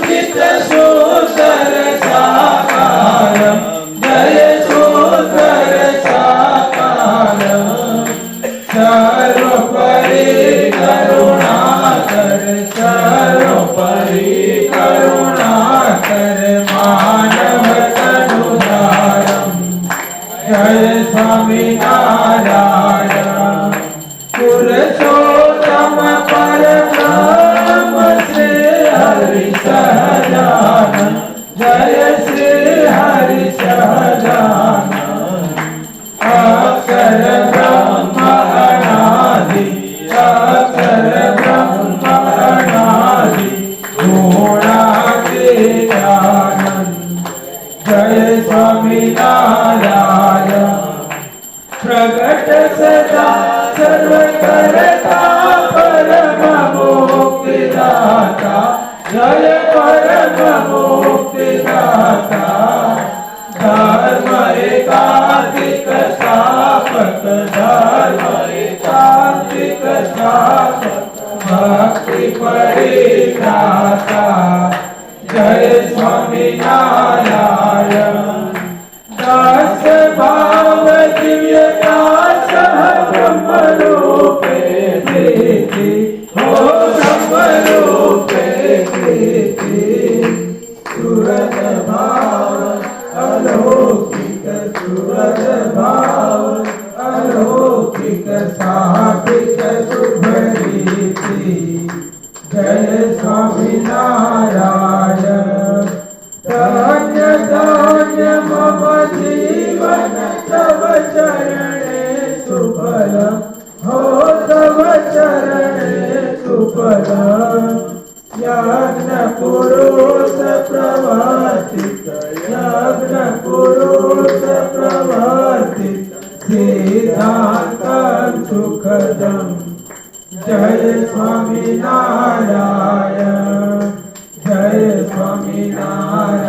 सूत्र साकारं जय सूत्र साकारं सर्वोपरि करुणाकर सर्वोपरि करुणाकर मानव तनुधारं जय स्वामी नारायण पुरुषोत्तम परब्रह्म श्री हरि सहजानन जय श्री हरि सहजानन अक्षर ब्रह्म अनादि अक्षर ब्रह्म अनादि गुणातीतानंद जय स्वामी नारायण प्रगट सदा सर्व करता परम मुक्तिदाता जय परम मुक्तिदाता धर्म एकांतिक स्थापक धर्म एकांतिक स्थापक भक्ति परित्राता जय स्वामी नारायण दास भाव दिव्य दास ब्रह्म रूपे धीति हो ब्रह्म रूपे धीति सूरज भाव अलौकिक सूरज भाव अलौकिक सात्विक शुभ रीति जय स्वामी नारायण धन्य धन्य मम जीवन तव चरणे सुफलम हो तव चरणे सुफलम यज्ञ पुरुष प्रवर्तित यज्ञ पुरुष प्रवर्तित सिद्धान्तं सुखदं जय स्वामी नारायण जय स्वामी नारायण